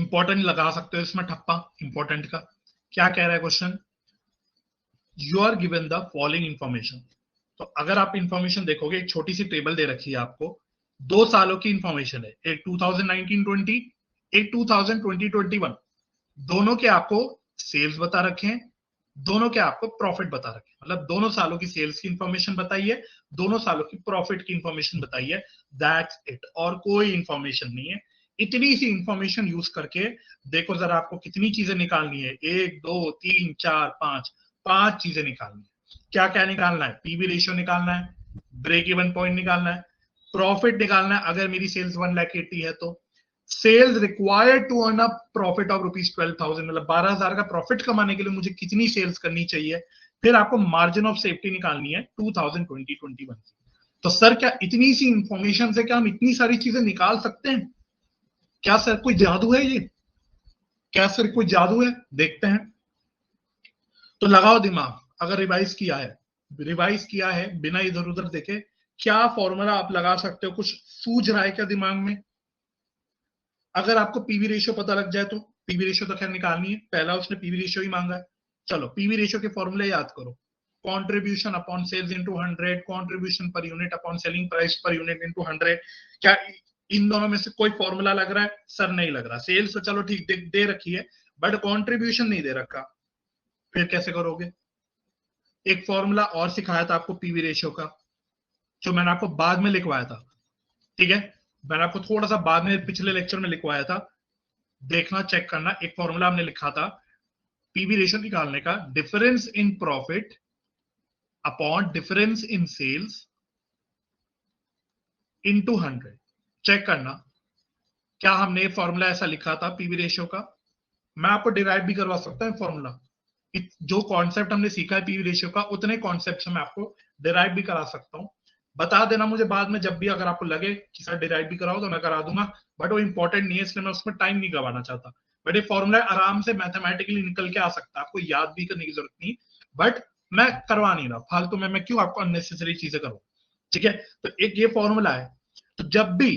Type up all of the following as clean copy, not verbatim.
Important लगा सकते हो इसमें ठप्पा इंपॉर्टेंट का। क्या कह रहा है question, you are given the following information. तो अगर आप इंफॉर्मेशन देखोगे, एक छोटी सी टेबल दे रखी है आपको, 2 सालों की इंफॉर्मेशन है, एक 2019-20, एक 2020-21, दोनों के आपको सेल्स बता रखे हैं, दोनों के आपको प्रॉफिट बता रखे हैं, मतलब दोनों सालों की सेल्स की इंफॉर्मेशन बताई है, दोनों सालों की प्रॉफिट की इंफॉर्मेशन बताई है, दैट्स इट, और कोई इंफॉर्मेशन नहीं है। इतनी सी इंफॉर्मेशन यूज करके देखो जरा आपको कितनी चीजें निकालनी है, 1 2 3 4 5, 5 चीजें निकालनी है। क्या क्या निकालना है, पीवी रेशियो निकालना है, ब्रेक इवन पॉइंट निकालना है, प्रॉफिट निकालना है अगर मेरी सेल्स 1,80,000 है तो, sales required to earn a profit of ₹12,000, मतलब 12,000 का प्रॉफिट कमाने के लिए मुझे कितनी सेल्स करनी चाहिए, फिर आपको मार्जिन ऑफ सेफ्टी निकालनी है 2020-21। तो सर क्या इतनी सी इंफॉर्मेशन से क्या हम इतनी सारी चीजें निकाल सकते हैं? क्या सर कोई जादू है ये? क्या सर कोई जादू है? देखते हैं। तो लगाओ दिमाग, अगर रिवाइज किया है बिना इधर उधर देखे, क्या फॉर्मूला आप लगा सकते हो? कुछ सूझ रहा है क्या दिमाग में? अगर आपको पीवी रेशियो पता लग जाए तो, पीवी रेशियो तो खैर निकालनी है, पहला उसने पीवी रेशियो ही मांगा है। चलो पीवी रेशियो के फॉर्मूले याद करो, contribution upon sales into 100, contribution per unit upon selling price per unit into 100। क्या इन दोनों में से कोई फॉर्मूला लग रहा है? सर नहीं लग रहा। सेल्स तो चलो ठीक दे रखी है, बट कॉन्ट्रीब्यूशन नहीं दे रखा, फिर कैसे करोगे? एक फॉर्मूला और सिखाया था आपको पीवी रेशियो का, जो मैंने आपको बाद में लिखवाया था, ठीक है, मैंने आपको थोड़ा सा बाद में पिछले लेक्चर में लिखवाया था, देखना चेक करना। एक फॉर्मूला हमने लिखा था पीवी रेशियो निकालने का, difference in profit upon difference in sales into 100। Check करना क्या हमने फॉर्मूला ऐसा लिखा था पीवी रेशियो का। मैं आपको डिराइव भी करवा सकता हूं फॉर्मूला, जो कॉन्सेप्ट हमने सीखा है पीवी रेशियो का, उतने कॉन्सेप्ट से मैं आपको डिराइव भी करा सकता हूं। बता देना मुझे बाद में, जब भी अगर आपको लगे कि सर डिराइव भी कराओ तो मैं करा दूंगा, बट वो इंपॉर्टेंट नहीं है, इसलिए मैं उसमें टाइम नहीं गवाना चाहता। बट ये फॉर्मूला आराम से मैथमेटिकली निकल के आ सकता है, आपको याद भी करने की जरूरत नहीं, बट मैं करवा नहीं रहा फालतू में, मैं क्यों आपको अननेसेसरी चीजें करूं, ठीक है। तो एक ये फॉर्मूला है। तो जब भी,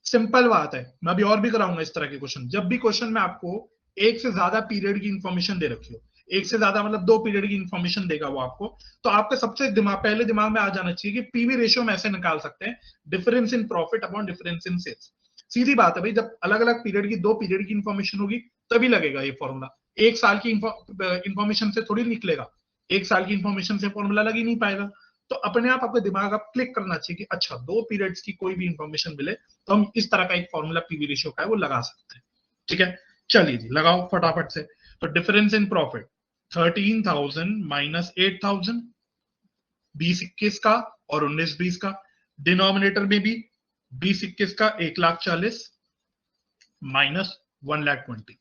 सिंपल बात है, मैं अभी और भी कराऊंगा इस तरह के क्वेश्चन, जब भी क्वेश्चन में आपको एक से ज्यादा पीरियड की इंफॉर्मेशन दे रखी हो, एक से ज्यादा मतलब 2 पीरियड की इंफॉर्मेशन देगा वो आपको, तो आपके सबसे पहले दिमाग में आ जाना चाहिए कि पीवी रेशियो में ऐसे निकाल सकते हैं, difference in profit upon difference in sales. सीधी बात है भाई, जब अलग अलग पीरियड की 2 पीरियड की इंफॉर्मेशन होगी तभी लगेगा ये फॉर्मूला। एक साल की इंफॉर्मेशन से थोड़ी निकलेगा, एक साल की इंफॉर्मेशन से फॉर्मूला लग ही नहीं पाएगा। तो अपने आप आपका दिमाग आप क्लिक करना चाहिए कि अच्छा 2 पीरियड्स की कोई भी इंफॉर्मेशन मिले तो हम इस तरह का एक फॉर्मूला पीवी रेशियो का है वो लगा सकते हैं, ठीक है। चलिए जी लगाओ फटाफट से। तो डिफरेंस इन प्रॉफिट 13,000 माइनस 8,000, 20-21 का और 19-20 का, डिनोमिनेटर में भी 20-21 का 1,40,000 माइनस 1,20,000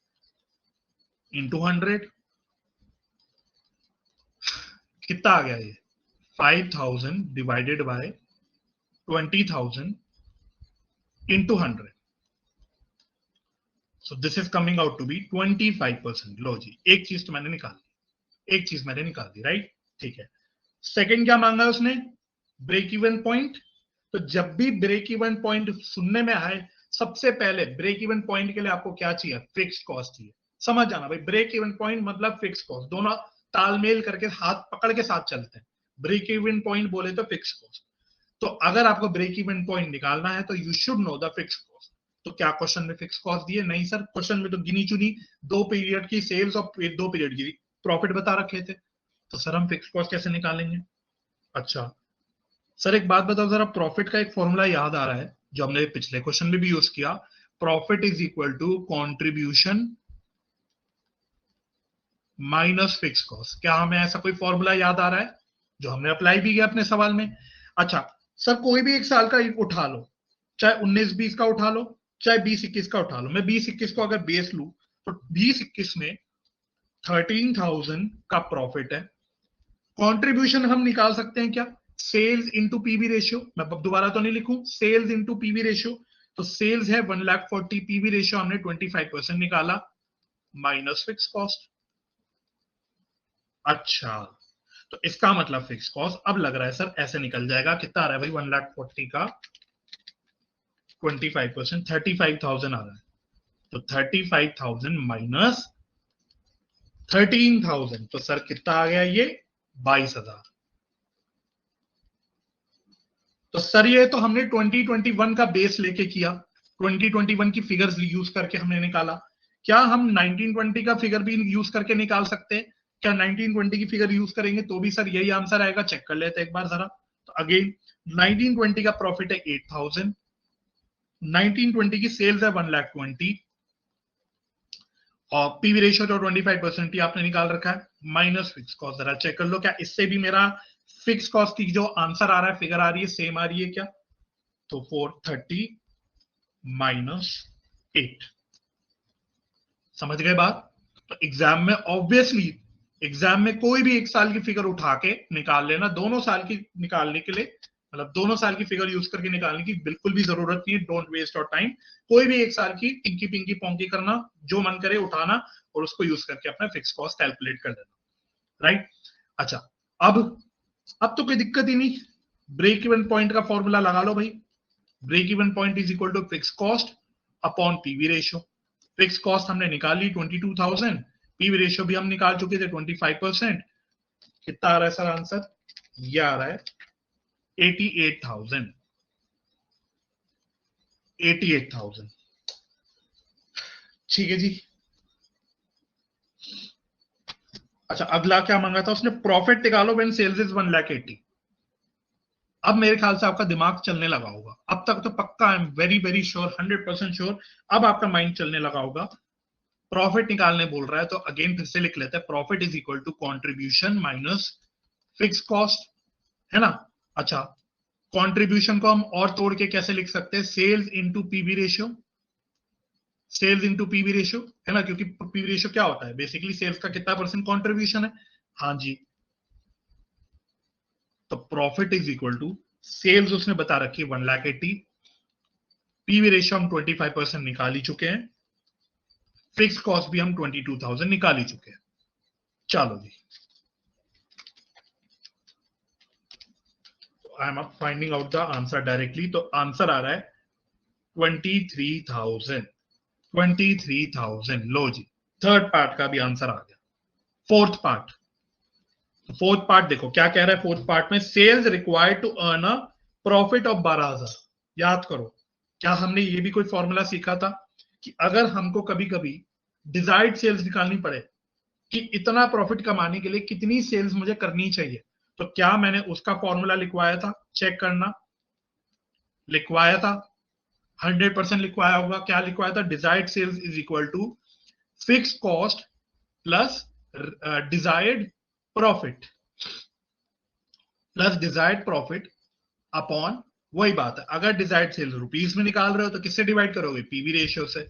इंटू 100, कितना आ गया ये, 5,000 divided by 20,000 into 100। So this is coming out to be 25%। लो जी, एक चीज तो मैंने निकाल दी, एक चीज मैंने निकाल दी, राइट, ठीक है। सेकंड क्या मांगा उसने, ब्रेक इवन पॉइंट। तो जब भी ब्रेक इवन पॉइंट सुनने में आए, सबसे पहले ब्रेक इवन पॉइंट के लिए आपको क्या चाहिए, फिक्स कॉस्ट चाहिए। समझ जाना भाई, ब्रेक इवन पॉइंट मतलब फिक्स कॉस्ट, दोनों तालमेल करके हाथ पकड़ के साथ चलते हैं। ब्रेक इवन पॉइंट बोले तो फिक्स कॉस्ट। तो अगर आपको ब्रेक इवन पॉइंट निकालना है तो you should know the fix cost. तो क्या क्वेश्चन में फिक्स कॉस्ट दी है? नहीं सर, क्वेश्चन में तो गिनी चुनी 2 पीरियड की सेल्स और 2 पीरियड की प्रॉफिट बता रखे थे। तो सर हम फिक्स कॉस्ट कैसे निकालेंगे? अच्छा सर एक बात बताओ जरा, प्रॉफिट का एक फॉर्मूला याद आ रहा है जो हमने पिछले क्वेश्चन में भी यूज किया, profit is equal to contribution minus fix cost. क्या हमें ऐसा कोई फॉर्मूला याद आ रहा है जो हमने अप्लाई भी किया अपने सवाल में? अच्छा सर कोई भी एक साल का उठा लो, चाहे 19-20 का उठा लो, चाहे 20-21 का उठा लो। मैं 20-21 को अगर बेस लू तो 20-21 में 13,000 का प्रॉफिट है। कंट्रीब्यूशन हम निकाल सकते हैं क्या, सेल्स इंटू पीवी रेशियो। मैं दोबारा तो नहीं लिखूं, सेल्स इंटू पीवी रेशियो। तो सेल्स है 1,40,000, पीवी रेशियो हमने 25% निकाला, माइनस फिक्स कॉस्ट। अच्छा तो इसका मतलब फिक्स कॉस्ट अब लग रहा है सर ऐसे निकल जाएगा, कितना आ रहा है भाई, 1,40,000 का 25% 35,000 आ रहा है। तो 35,000 माइनस 13,000, तो सर कितना आ गया ये 22,000। तो सर ये तो हमने 2021 का बेस लेके किया, 2021 की फिगर्स यूज करके हमने निकाला। क्या हम 1920 का फिगर भी यूज करके निकाल सकते हैं? क्या 1920 की फिगर यूज करेंगे तो भी सर यही आंसर आएगा? चेक कर लेते हैं एक बार जरा। तो अगेन 1920 का प्रॉफिट है 8,000, 1920 की सेल्स है 1,20,000 और पीवी रेशियो जो 25% ही आपने निकाल रखा है माइनस फिक्स कॉस्ट। जरा चेक कर लो क्या इससे भी मेरा फिक्स कॉस्ट की जो आंसर आ रहा है, फिगर आ रही है, सेम आ रही है क्या? तो 430 माइनस 8। समझ गए बात? तो एग्जाम में ऑब्वियसली, एग्जाम में कोई भी एक साल की फिगर उठा के निकाल लेना, दोनों साल की निकालने के लिए, मतलब दोनों साल की फिगर यूज करके निकालने की बिल्कुल भी जरूरत नहीं है। Don't waste your time. कोई भी एक साल की टिंकी पिंकी पोंकी करना, जो मन करे उठाना और उसको यूज करके अपना फिक्स कॉस्ट कैलकुलेट कर देना। राइट? अच्छा, अब तो कोई दिक्कत ही नहीं। ब्रेक इवन पॉइंट का फॉर्मूला लगा लो भाई। Break even point is equal to fix cost upon PV ratio. Fix cost हमने निकाल ली 22,000, पीवी रेशियो भी हम निकाल चुके थे 25%। कितना आ रहा है सर आंसर? ये आ रहा है 88,000। 88,000। ठीक है जी। अच्छा, अगला क्या मांगा था उसने? प्रॉफिट निकालो व्हेन सेल्स इज 1,80,000। अब मेरे ख्याल से आपका दिमाग चलने लगा होगा। अब तक तो पक्का, I am very very sure, 100% sure, अब आपका माइंड चलने लगा होगा। प्रॉफिट निकालने बोल रहा है तो अगेन फिर से लिख लेते हैं, profit is equal to contribution minus fix cost, है ना? अच्छा, कंट्रीब्यूशन को हम और तोड़ के कैसे लिख सकते हैं? Sales into PV ratio. Sales into PV ratio, है ना? क्योंकि पीवी रेशियो क्या होता है? बेसिकली सेल्स का कितना परसेंट कंट्रीब्यूशन है। हाँ जी। तो profit is equal to, sales उसने बता रखी है 1,80,000, पीवी रेशियो हम 25% निकाल ही चुके हैं, फिक्स कॉस्ट भी हम 22,000 निकाल ही चुके हैं। चलो जी, I am finding out the answer directly. तो आंसर आ रहा है 23,000। 23,000। लो जी, थर्ड पार्ट का भी आंसर आ गया। फोर्थ पार्ट, फोर्थ पार्ट देखो क्या कह रहा है। फोर्थ पार्ट में sales required to earn a profit of 12,000। याद करो, क्या हमने ये भी कोई फॉर्मूला सीखा था कि अगर हमको कभी कभी डिजायर्ड सेल्स निकालनी पड़े कि इतना प्रॉफिट कमाने के लिए कितनी सेल्स मुझे करनी चाहिए, तो क्या मैंने उसका फॉर्मूला लिखवाया था? चेक करना, लिखवाया था, 100% लिखवाया होगा। क्या लिखवाया था? Desired sales is equal to fix cost plus desired profit, plus desired profit upon, वही बात है, अगर डिजायर्ड सेल्स रुपीस में निकाल रहे हो तो किससे डिवाइड करोगे? पीवी रेशियो से।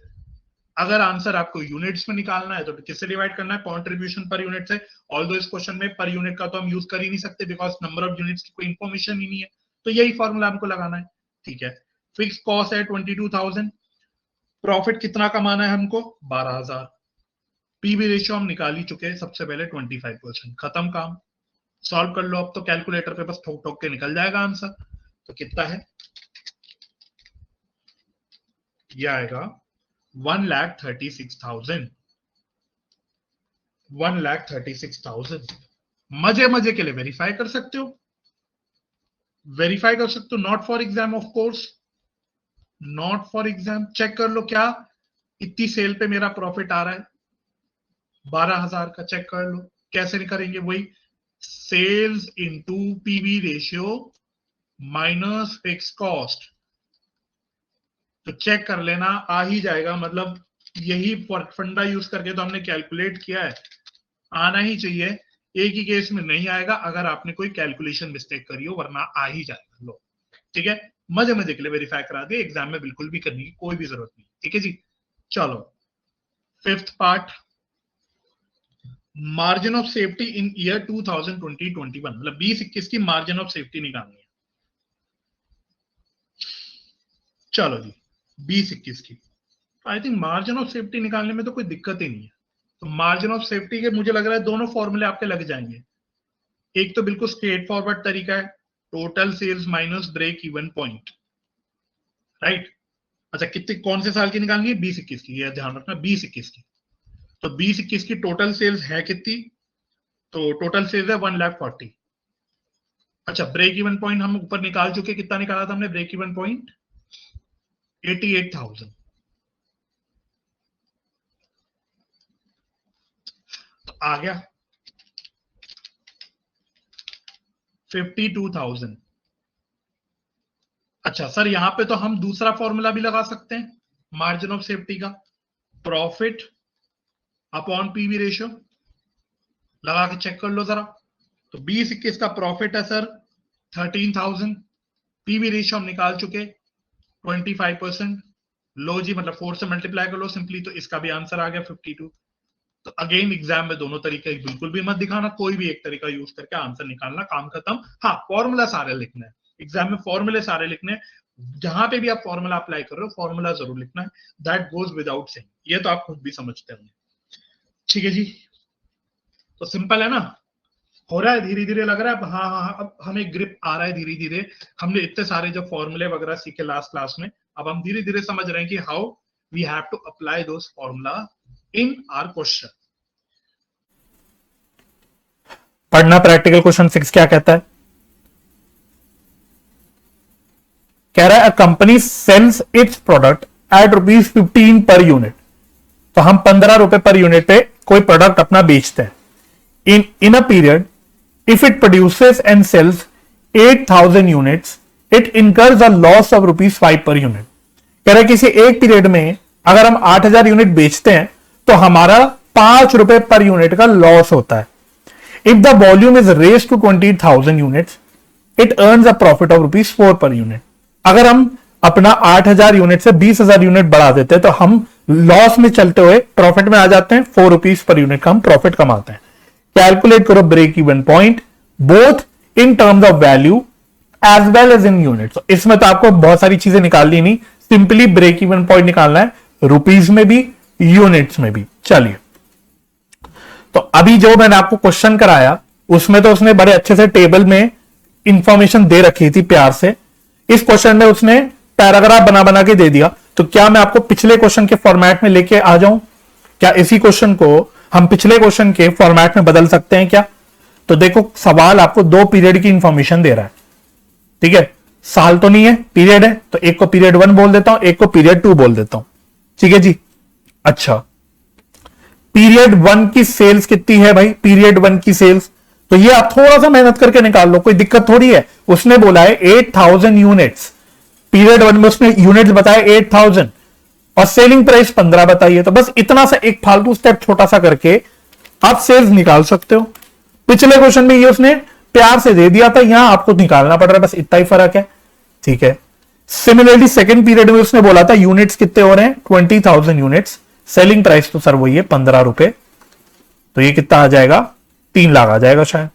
अगर आंसर आपको यूनिट्स में निकालना है तो किससे डिवाइड करना है? कंट्रीब्यूशन पर यूनिट से। ऑल्दो इस क्वेश्चन में पर यूनिट का तो हम यूज कर ही नहीं सकते बिकॉज नंबर ऑफ यूनिट्स की कोई इंफॉर्मेशन ही नहीं है, तो यही फॉर्मूला हमको लगाना है। ठीक है, फिक्स कॉस्ट है 22,000, प्रॉफिट कितना कमाना है हमको? 12,000, पीवी रेशियो हम निकाल ही चुके हैं सबसे पहले 25%। खत्म काम, सॉल्व कर लो। अब तो कैलकुलेटर पे बस ठोक ठोक के निकल जाएगा आंसर। तो कितना है? ये आएगा 1,36,000। 1,36,000। मजे मजे के लिए वेरीफाई कर सकते हो, वेरीफाई कर सकते हो, not for exam of course, not for exam. Check कर लो क्या इतनी सेल पे मेरा प्रॉफिट आ रहा है 12,000 का। चेक कर लो कैसे करेंगे, वही sales into PV ratio minus fix cost. तो चेक कर लेना, आ ही जाएगा। मतलब यही फंडा यूज करके तो हमने कैलकुलेट किया है, आना ही चाहिए। एक ही केस में नहीं आएगा अगर आपने कोई कैलकुलेशन मिस्टेक करी हो, वरना आ ही जाएगा। लो ठीक है, मजे मजे के लिए वेरीफाई करा दिए, एग्जाम में बिल्कुल भी करने की कोई भी जरूरत नहीं। ठीक है जी। चलो, fifth part, margin of safety in year 2020-21, मतलब 20-21 की मार्जिन ऑफ सेफ्टी निकालनी है। चलो जी, 20-21 की, I think margin of safety निकालने में तो कोई दिक्कत ही नहीं है। तो मार्जिन ऑफ सेफ्टी के मुझे लग रहा है दोनों फॉर्मूले आपके लग जाएंगे। एक तो बिल्कुल स्ट्रेट फॉरवर्ड तरीका है, total sales minus break even point, right? अच्छा कितने कौन से साल की निकालनी है? 20-21 की, ये ध्यान रखना 20-21 की। तो 20-21 की टोटल सेल्स है कितनी? तो टोटल सेल्स है 1,40,000। अच्छा ब्रेक इवन पॉइंट हम ऊपर निकाल चुके, कितना निकाला था हमने ब्रेक इवन पॉइंट? 88,000। तो आ गया 52,000। अच्छा सर यहां पे तो हम दूसरा फॉर्मूला भी लगा सकते हैं मार्जिन ऑफ सेफ्टी का, प्रॉफिट अपॉन पीवी रेशियो, लगा के चेक कर लो जरा। तो 20-21 का प्रॉफिट है सर 13,000, पीवी रेशियो हम निकाल चुके 25%। लो जी, मतलब 4 से मल्टीप्लाई कर लो सिंपली, तो इसका भी आंसर आ गया 52। तो अगेन एग्जाम में दोनों तरीके बिल्कुल भी मत दिखाना, कोई भी एक तरीका यूज करके आंसर निकालना, काम खत्म। हाँ फॉर्मूला सारे लिखना है एग्जाम में, फॉर्मूले सारे लिखने हैं, जहां पे भी आप फॉर्मूला अप्लाई कर रहे हो फॉर्मूला जरूर लिखना है, दैट गोज विदाउट सेइंग, ये तो आप खुद भी समझते होंगे। ठीक है जी, तो सिंपल है ना, हो रहा है धीरे धीरे, लग रहा है हाँ हाँ हाँ, अब हमें ग्रिप आ रहा है धीरे धीरे। हमने इतने सारे जो फॉर्मूले वगैरह सीखे लास्ट क्लास में, अब हम धीरे धीरे समझ रहे हैं कि how we have to apply those formula in our question. पढ़ना प्रैक्टिकल क्वेश्चन 6 क्या कहता है? कह रहा है a company sells its product at ₹15 per unit. तो हम 15 रुपए पर यूनिट पे कोई प्रोडक्ट अपना बेचते हैं। In a period if it produces and sells 8,000 units it incurs a loss of ₹5 per unit. कह रहा है किसी एक पीरियड में अगर हम 8,000 यूनिट बेचते हैं तो हमारा 5 रुपए पर यूनिट का लॉस होता है। If the volume is raised to 20,000 units it earns a profit of ₹4 per unit. अगर हम अपना 8,000 यूनिट से 20,000 यूनिट बढ़ा देते हैं तो हम लॉस में चलते हुए प्रॉफिट में आ जाते हैं, ₹4 पर यूनिट का हम प्रॉफिट कमाते हैं। कैलकुलेट करो break even point both in terms of value as well as in units. इसमें तो आपको बहुत सारी चीजें निकालनी नहीं, सिंपली ब्रेक इवन पॉइंट निकालना है, रुपीज में भी यूनिट्स में भी। चलिए, तो अभी जो मैंने आपको क्वेश्चन कराया उसमें तो उसने बड़े अच्छे से टेबल में इंफॉर्मेशन दे रखी थी प्यार से। इस क्वेश्चन में उसने पैराग्राफ बना बना के दे दिया। तो क्या मैं आपको पिछले क्वेश्चन के फॉर्मेट में लेके आ जाऊं? क्या इसी क्वेश्चन को हम पिछले क्वेश्चन के फॉर्मेट में बदल सकते हैं क्या? तो देखो सवाल आपको 2 पीरियड की इंफॉर्मेशन दे रहा है, ठीक है, साल तो नहीं है, पीरियड है, तो एक को पीरियड 1 बोल देता हूं, एक को पीरियड 2 बोल देता हूं। ठीक है जी। अच्छा, पीरियड 1 की सेल्स कितनी है भाई? पीरियड 1 की सेल्स तो ये आप थोड़ा सा मेहनत करके निकाल लो, कोई दिक्कत थोड़ी है। उसने बोला है 8,000 यूनिट्स, पीरियड 1 में उसने यूनिट्स बताया 8,000 और सेलिंग प्राइस 15 बताइए। तो बस इतना सा एक फालतू स्टेप छोटा सा करके आप सेल्स निकाल सकते हो। पिछले क्वेश्चन में ये उसने प्यार से दे दिया था, यहां आपको निकालना पड़ रहा है, बस इतना ही फर्क है। ठीक है, सिमिलरली सेकंड पीरियड में उसने बोला था यूनिट्स कितने हो रहे हैं? 20,000 यूनिट्स, सेलिंग प्राइस तो सर वही है 15 रुपए, तो ये कितना आ जाएगा? 3 लाख आ जाएगा शायद।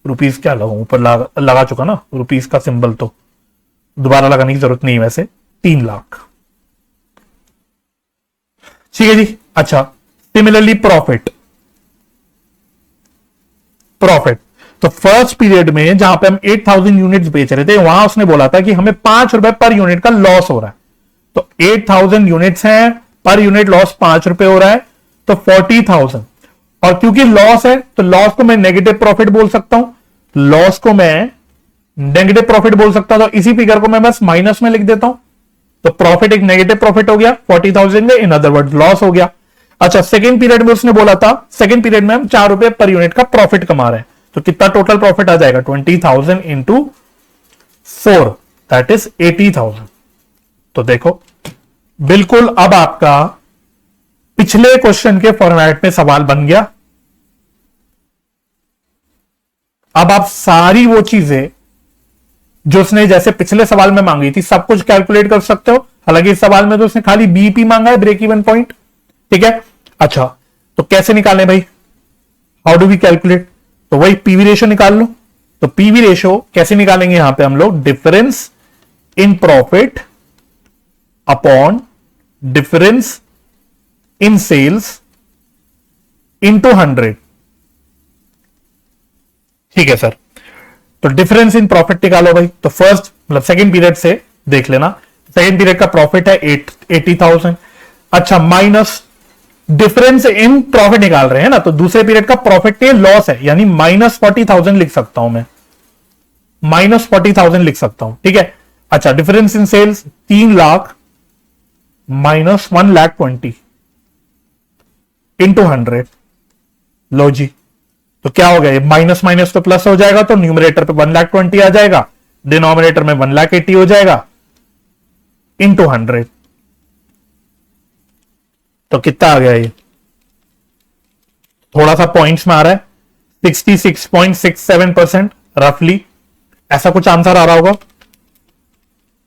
रुपीस क्या लगाऊं, ऊपर लगा चुका ना रुपीस का सिंबल, तो दोबारा लगाने की जरूरत नहीं है वैसे। 3 लाख, ठीक है जी। अच्छा, सिमिलरली प्रॉफिट तो फर्स्ट पीरियड में जहां पे हम 8,000 यूनिट्स बेच रहे थे वहां उसने बोला था कि हमें 5 रुपए पर यूनिट का लॉस हो रहा है। तो 8,000 यूनिट्स हैं, पर यूनिट लॉस 5 रुपए हो रहा है, तो 40,000। और क्योंकि लॉस है तो लॉस को मैं नेगेटिव प्रॉफिट बोल सकता हूं, लॉस को मैं नेगेटिव प्रॉफिट बोल सकता हूं, तो इसी फिगर को मैं बस माइनस में लिख देता हूं। तो प्रॉफिट एक नेगेटिव प्रॉफिट हो गया 40,000 में, इन अदर वर्ड लॉस हो गया। अच्छा, सेकंड पीरियड में उसने बोला था सेकंड पीरियड में हम 4 रुपए पर यूनिट का प्रॉफिट कमा रहे हैं, तो कितना टोटल प्रॉफिट आ जाएगा? 20,000 इंटू 4 दैट इज 80,000। तो देखो बिल्कुल अब आपका पिछले क्वेश्चन के फॉर्मेट में सवाल बन गया। अब आप सारी वो चीजें जो उसने जैसे पिछले सवाल में मांगी थी सब कुछ कैलकुलेट कर सकते हो। हालांकि इस सवाल में तो उसने खाली बीपी मांगा है, ब्रेक इवन पॉइंट, ठीक है। अच्छा, तो कैसे निकालें भाई? How do we calculate? तो वही पीवी रेशियो निकाल लो। तो पीवी रेशियो कैसे निकालेंगे? यहां पे हम लोग difference in profit upon difference in sales into 100। ठीक है सर, तो डिफरेंस इन प्रॉफिट निकालो भाई। तो फर्स्ट मतलब सेकंड पीरियड से देख लेना, सेकेंड पीरियड का प्रॉफिट है 80,000। अच्छा, माइनस डिफरेंस इन प्रॉफिट निकाल रहे हैं ना, तो दूसरे पीरियड का प्रॉफिट नहीं लॉस है, यानी -40,000 लिख सकता हूं मैं, -40,000 लिख सकता हूं, ठीक है। अच्छा, difference in sales 3 lakh -1,20,000 into 100। लो जी, तो क्या हो गया, ये माइनस माइनस तो प्लस हो जाएगा, तो न्यूमरेटर पे 1,20,000 आ जाएगा, डिनोमिनेटर में 1,80,000 हो जाएगा इंटू 100। तो कितना आ गया ये, थोड़ा सा पॉइंट्स में आ रहा है, 66.67% रफली, ऐसा कुछ आंसर आ रहा होगा,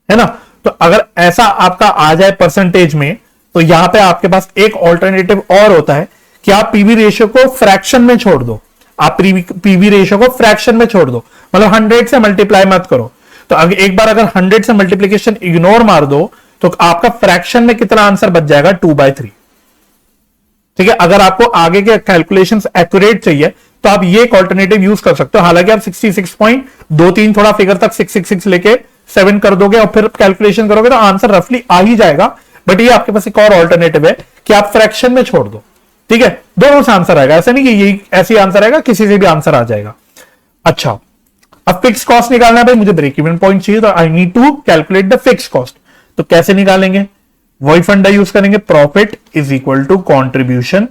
है ना। तो अगर ऐसा आपका आ जाए परसेंटेज में, तो यहां पे आपके पास एक ऑल्टरनेटिव और होता है कि आप पीवी रेशियो को फ्रैक्शन में छोड़ दो, आप पीवी रेशियो को फ्रैक्शन में छोड़ दो, मतलब 100 से मल्टीप्लाई मत करो। तो अगर एक बार अगर 100 से मल्टीप्लीकेशन इग्नोर मार दो, तो आपका फ्रैक्शन में कितना आंसर बच जाएगा, 2/3, ठीक है। अगर आपको आगे के कैलकुलेशंस एक्यूरेट चाहिए, तो आप ये एक ऑल्टरनेटिव यूज कर सकते हो। हालांकि आप 66.23 थोड़ा फिगर तक 666 लेके 7 कर दोगे और फिर कैलकुलेशन करोगे तो आंसर रफली आ ही जाएगा, बट ये आपके पास एक और ऑल्टरनेटिव है कि आप फ्रैक्शन में छोड़ दो, ठीक है। दोनों से आंसर आएगा, ऐसा नहीं कि यही ऐसे आंसर आएगा, किसी से भी आंसर आ जाएगा। अच्छा, अब फिक्स कॉस्ट निकालना है भाई, मुझे ब्रेक इवन पॉइंट चाहिए, तो I need to calculate the fix cost. तो कैसे निकालेंगे, वही फंडा यूज करेंगे, profit is equal to contribution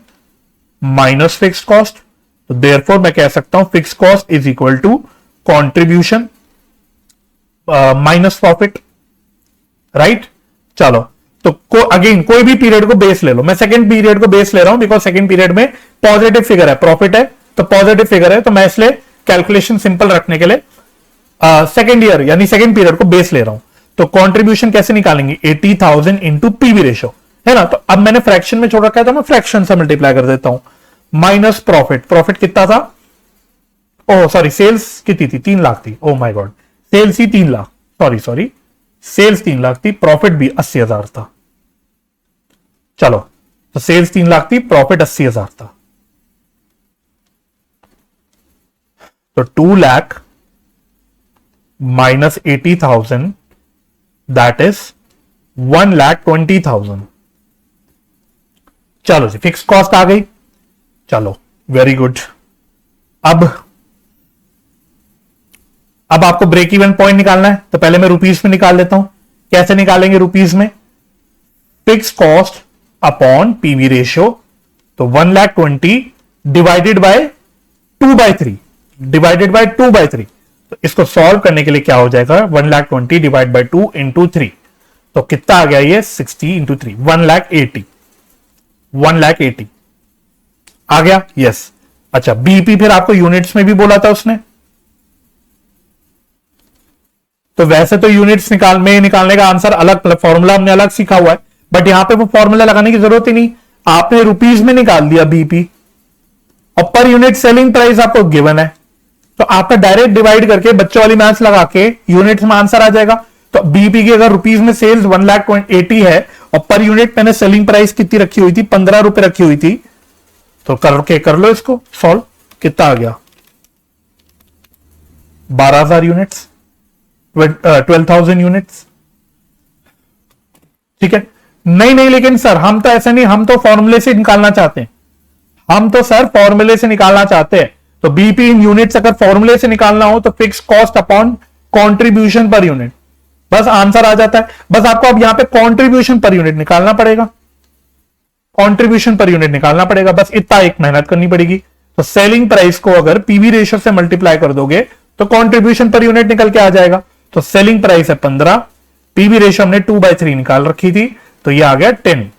minus fix cost. तो देयरफॉर मैं कह सकता हूं fix cost is equal to contribution minus profit, right. चलो, तो अगेन कोई भी पीरियड को बेस ले लो, मैं सेकंड पीरियड को बेस ले रहा हूं बिकॉज सेकंड पीरियड में पॉजिटिव फिगर है, प्रॉफिट है तो पॉजिटिव फिगर है, तो मैं इसलिए कैलकुलेशन सिंपल रखने के लिए सेकंड ईयर यानी सेकंड पीरियड को बेस ले रहा हूं। तो कंट्रीब्यूशन कैसे निकालेंगे, 80,000 इंटू पीवी रेशो, है ना। तो अब मैंने फ्रैक्शन में छोड़ रखा है, तो मैं फ्रैक्शन से मल्टीप्लाई कर देता हूं, माइनस प्रॉफिट, प्रॉफिट कितना था, ओह सॉरी सेल्स कितनी थी, 3 लाख थी, ओ माय गॉड, सेल्स ही 3 लाख, सॉरी सेल्स 3 लाख थी, प्रॉफिट भी 80,000 था। चलो, तो सेल्स 3 लाख थी, प्रॉफिट 80,000 था, तो 2 लाख माइनस 80,000 दैट इज 1,20,000। चलो जी, फिक्स कॉस्ट आ गई, चलो वेरी गुड। अब आपको ब्रेक इवन पॉइंट निकालना है, तो पहले मैं रुपीस में निकाल लेता हूं। कैसे निकालेंगे रुपीस में, fix cost upon PV ratio, तो 1,20,000 डिवाइडेड बाय 2/3, डिवाइडेड बाय 2/3। तो इसको सॉल्व करने के लिए क्या हो जाएगा, 1,20,000 डिवाइड बाय 2 इंटू 3, तो कितना आ गया ये 60 इंटू 3, 1,80,000 आ गया, यस। अच्छा, बीपी फिर आपको यूनिट्स में भी बोला था उसने, तो वैसे तो यूनिट्स निकालने का आंसर अलग, फॉर्मूला हमने अलग सीखा हुआ है, बट यहां पे वो फॉर्मूला लगाने की जरूरत ही नहीं, आपने रुपीस में निकाल दिया बीपी, और पर यूनिट सेलिंग प्राइस आपको गिवन है, तो आपका डायरेक्ट डिवाइड करके बच्चों वाली मैथ्स लगा के यूनिट्स में आंसर आ जाएगा। तो बीपी की अगर रुपीस में सेल्स 1,80,000 है और पर यूनिट मैंने सेलिंग प्राइस कितनी रखी हुई थी, 15 रुपए रखी हुई थी, तो कर लो इसको सॉल्व, कितना आ गया 12,000 यूनिट्स, 12,000 यूनिट्स, ठीक है। नहीं लेकिन सर हम तो ऐसा नहीं, हम तो फॉर्मूले से निकालना चाहते हैं, हम तो सर फॉर्मूले से निकालना चाहते हैं। तो बीपी इन यूनिट्स अगर फॉर्मूले से निकालना हो तो fix cost upon contribution per unit, बस आंसर आ जाता है। बस आपको अब यहां पे कंट्रीब्यूशन पर यूनिट निकालना पड़ेगा, कंट्रीब्यूशन पर यूनिट निकालना पड़ेगा, बस इतना एक मेहनत करनी पड़ेगी। तो सेलिंग प्राइस को अगर पीवी रेशियो से मल्टीप्लाई कर दोगे तो कंट्रीब्यूशन पर यूनिट निकल के आ जाएगा। तो सेलिंग प्राइस है 15, पीवी रेशियो हमने 2/3 निकाल रखी थी, तो ये आ गया 10,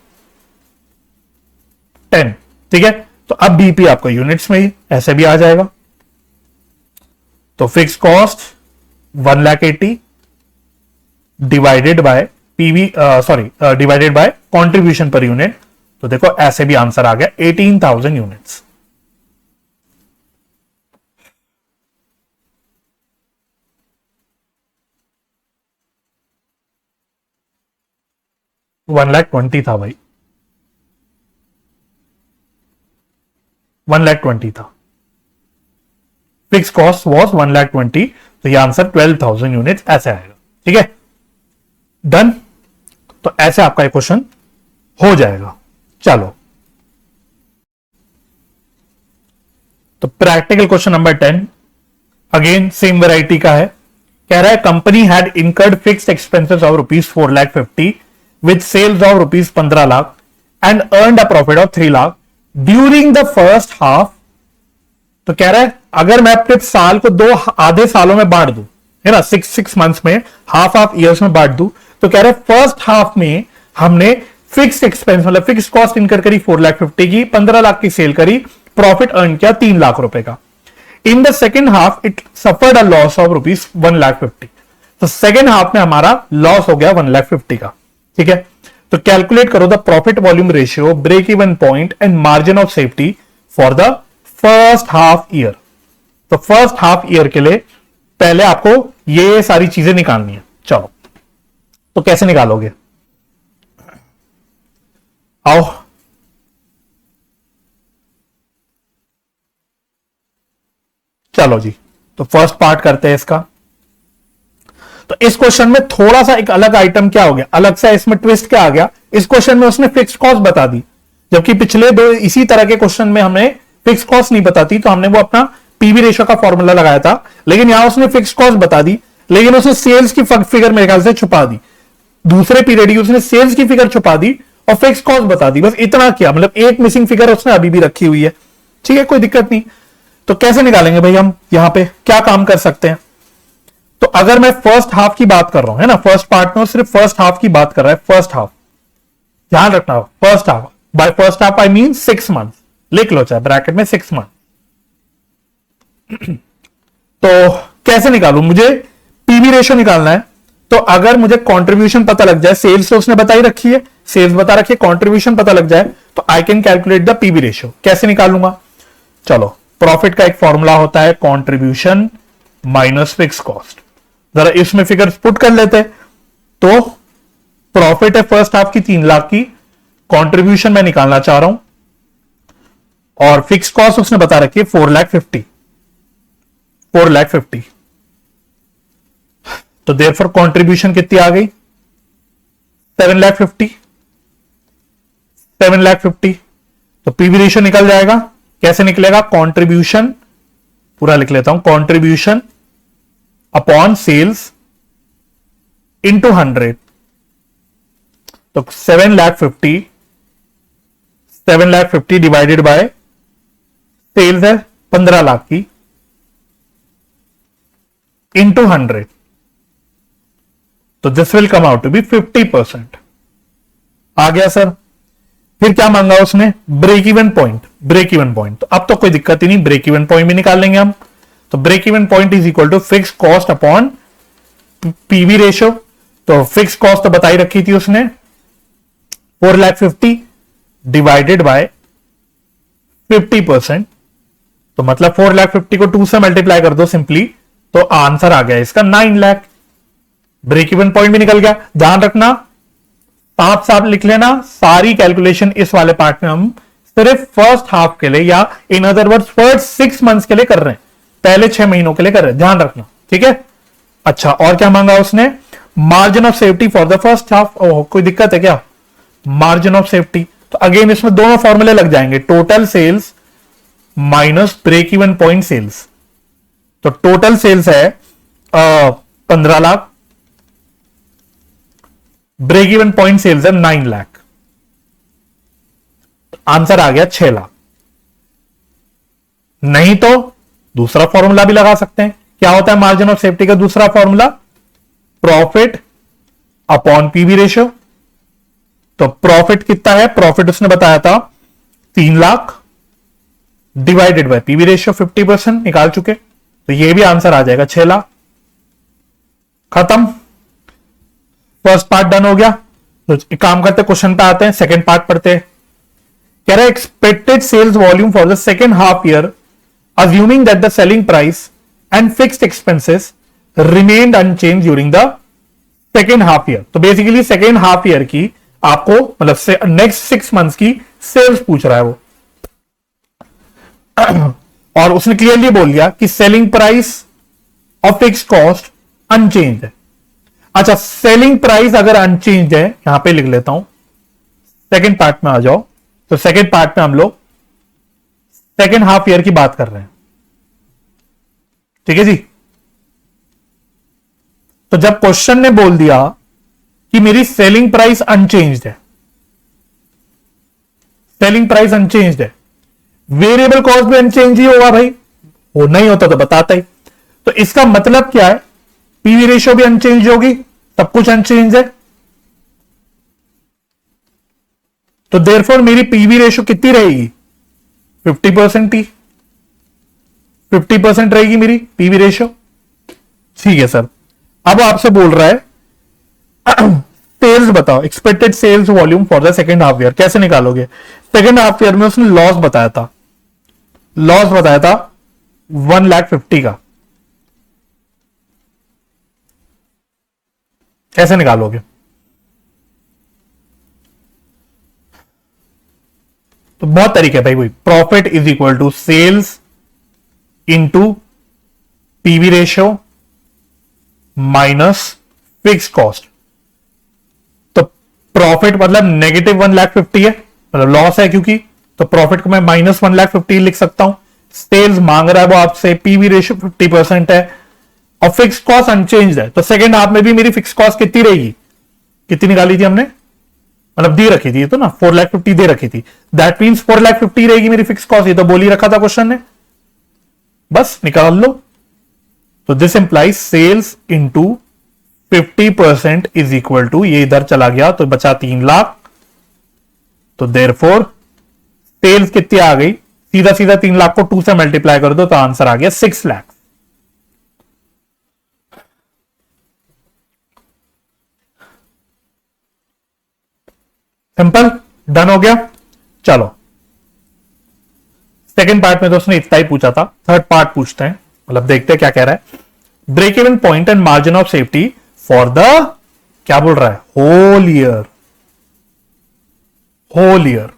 ठीक है। तो अब बीपी आपको यूनिट्स में ही ऐसे भी आ जाएगा। तो fix cost 1,80,000 divided by divided by contribution per unit, तो देखो ऐसे भी आंसर आ गया 18,000 यूनिट्स। वन लाख 20 था भाई, 1,20,000 था, फिक्स कॉस्ट वॉज 1,20,000, तो ये आंसर 12,000 यूनिट्स ऐसे आएगा, ठीक है। डन, तो ऐसे आपका एक क्वेश्चन हो जाएगा। चलो, तो practical question number 10 again same variety का है। कह रहा है company had incurred fixed expenses of ₹4,50,000 with sales of ₹15,00,000 and earned a profit of 3,00,000 during the first half. तो कह रहा है अगर मैं अपने साल को दो आधे सालों में बांट दूं, है ना, 6 मंथ्स में, हाफ ईयर्स में बांट दूं, तो कह रहा है फर्स्ट हाफ में हमने फिक्स्ड एक्सपेंस मतलब फिक्स कॉस्ट इनकर करी 4,50,000 की, 15,00,000 की सेल करी, प्रॉफिट अर्न किया 3,00,000 रुपए का। In the second half it suffered a loss of ₹1,50,000। तो सेकेंड हाफ में हमारा लॉस हो गया 1,50,000 का। ठीक है, तो कैलकुलेट करो the profit volume ratio, break even point and margin of safety for the first half year. तो फर्स्ट हाफ ईयर के लिए पहले आपको ये सारी चीजें निकालनी है। चलो, तो कैसे निकालोगे? आओ, चलो जी, तो फर्स्ट पार्ट करते हैं इसका। तो इस क्वेश्चन में थोड़ा सा एक अलग आइटम क्या हो गया, अलग से इसमें ट्विस्ट क्या आ गया, इस क्वेश्चन में उसने फिक्स कॉस्ट बता दी, जबकि पिछले दो इसी तरह के क्वेश्चन में हमने फिक्स कॉस्ट नहीं बताती, तो हमने वो अपना पीवी रेशियो का फॉर्मूला लगाया था। लेकिन यहां उसने फिक्स कॉस्ट बता दी, लेकिन उसने सेल्स की फिगर मेरे ख्याल से छुपा दी। दूसरे पीरियड की उसने सेल्स की फिगर छुपा दी और फिक्स कॉस्ट बता दी, बस इतना किया। मतलब एक मिसिंग फिगर उसने अभी भी रखी हुई है। ठीक है, कोई दिक्कत नहीं। तो कैसे निकालेंगे भाई हम? यहां पे क्या काम कर सकते हैं? तो अगर मैं फर्स्ट हाफ की बात कर रहा हूं, है ना, फर्स्ट पार्ट में सिर्फ फर्स्ट हाफ की बात कर रहा है, फर्स्ट हाफ, ध्यान रखना, first half, by first half I mean 6 month, लिख लो चाहे ब्रैकेट में 6 मंथ। तो कैसे निकालूं? मुझे पीवी रेशियो निकालना है। तो अगर मुझे कंट्रीब्यूशन पता लग जाए, सेल्स तो उसने बताई रखी है, सेल्स बता रखी है, कंट्रीब्यूशन पता लग जाए, तो I can calculate the PV ratio. कैसे निकालूंगा? चलो, प्रॉफिट का एक फॉर्मूला होता है कंट्रीब्यूशन माइनस फिक्स कॉस्ट। जरा इसमें फिगर पुट कर लेते हैं। तो प्रॉफिट है फर्स्ट हाफ की 3,00,000 की, कंट्रीब्यूशन मैं निकालना चाह रहा हूं, और फिक्स कॉस्ट उसने बता रखी है 4,50,000। तो देयरफॉर कंट्रीब्यूशन कितनी आ गई? 7,50,000। तो पीवी रेशियो निकल जाएगा। कैसे निकलेगा? कंट्रीब्यूशन, पूरा लिख लेता हूं, कंट्रीब्यूशन अपॉन सेल्स इंटू 100। तो 7,50,000 डिवाइडेड बाय सेल्स है 15,00,000 की, इंटू 100। तो this will come out to be 50%। आ गया सर। फिर क्या मांगा उसने? Break even point. Break even point, तो अब तो कोई दिक्कत ही नहीं, ब्रेक इवन पॉइंट भी निकाल लेंगे हम। तो break even point is equal to fix cost upon PV ratio. तो फिक्स कॉस्ट तो बताई रखी थी उसने 4,50,000 डिवाइडेड बाय 50%। तो मतलब 4,50,000 को 2 से मल्टीप्लाई कर दो सिंपली, तो आंसर आ गया इसका 9,00,000। ब्रेक इवन पॉइंट भी निकल गया। ध्यान रखना, साफ साफ लिख लेना, सारी कैलकुलेशन इस वाले पार्ट में हम सिर्फ फर्स्ट हाफ के लिए, या in other words first 6 months के लिए कर रहे हैं, पहले 6 महीनों के लिए कर रहे हैं, ध्यान रखना। ठीक है, अच्छा, और क्या मांगा उसने? Margin of safety for the first half. Oh, कोई दिक्कत है क्या? मार्जिन ऑफ सेफ्टी, तो अगेन इसमें दोनों फॉर्मूले लग जाएंगे, total sales minus break even point sales. तो टोटल सेल्स है 15,00,000, ब्रेक इवन पॉइंट सेल्स है 9,00,000। आंसर आ गया 6,00,000। नहीं तो दूसरा फॉर्मूला भी लगा सकते हैं। क्या होता है मार्जिन ऑफ सेफ्टी का दूसरा formula? Profit upon PV ratio. तो प्रॉफिट कितना है? प्रॉफिट उसने बताया था 3,00,000 डिवाइडेड बाय पीवी रेशियो 50%, निकाल चुके। तो ये भी आंसर आ जाएगा 6,00,000। खत्म, फर्स्ट पार्ट डन हो गया। तो एक काम करते, क्वेश्चन पे आते हैं, सेकंड पार्ट पढ़ते हैं। कह रहा है expected sales volume for the second half year assuming that the selling price and fixed expenses remained unchanged during the second half year। तो बेसिकली सेकेंड हाफ ईयर की आपको मतलब नेक्स्ट 6 मंथ्स की सेल्स पूछ रहा है वो। और उसने क्लियरली बोल दिया कि सेलिंग प्राइस और फिक्स कॉस्ट अनचेंज है। अच्छा, सेलिंग प्राइस अगर अनचेंज है, यहां पे लिख लेता हूं, सेकंड पार्ट में आ जाओ। तो सेकंड पार्ट में हम लोग सेकंड हाफ ईयर की बात कर रहे हैं, ठीक है जी। तो जब क्वेश्चन ने बोल दिया कि मेरी सेलिंग प्राइस अनचेंज्ड है, सेलिंग प्राइस अनचेंज्ड है, वेरिएबल कॉस्ट भी अनचेंज ही होगा भाई, वो नहीं होता तो बताता ही। तो इसका मतलब क्या है, पीवी रेशियो भी अनचेंज होगी, सब कुछ अनचेंज है। तो देयरफॉर मेरी पीवी रेशियो कितनी रहेगी, 50% ही, 50% रहेगी मेरी पीवी रेशियो। ठीक है सर। अब आपसे बोल रहा है सेल्स बताओ, expected sales volume for the second half year, कैसे निकालोगे। सेकेंड हाफ ईयर में उसने लॉस बताया था, लॉस बताया था 1,50,000 का, कैसे निकालोगे। तो बहुत तरीके भाई, वही profit is equal to sales into PV ratio minus fix cost. तो प्रॉफिट मतलब नेगेटिव 1,50,000 है, मतलब लॉस है क्योंकि, तो प्रॉफिट को मैं माइनस 1,50,000 लिख सकता हूं। सेल्स मांग रहा है वो आपसे, पीवी रेशियो 50% है और फिक्स कॉस्ट अनचेंज है। तो सेकेंड हाफ में भी मेरी फिक्स कॉस्ट कितनी रहेगी, कितनी निकाली थी हमने, मतलब दी रखी थी तो ना 4,50,000 दे रखी थी, दैट मींस 4,50,000 रहेगी मेरी फिक्स कॉस्ट, ये तो बोल ही रखा था क्वेश्चन ने, बस निकाल लो। तो this implies sales into 50% is equal to, ये इधर चला गया तो बचा 3 लाख, तो देयरफॉर सेल्स कितनी आ गई, सीधा सीधा 3 लाख को 2 से मल्टीप्लाई कर दो तो आंसर आ गया 6 लाख। सिंपल, डन हो गया। चलो सेकेंड पार्ट में तो उसने इतना ही पूछा था, थर्ड पार्ट पूछते हैं, मतलब देखते हैं क्या कह रहा है। Break even point and margin of safety for the, क्या बोल रहा है, होल ईयर, होल ईयर।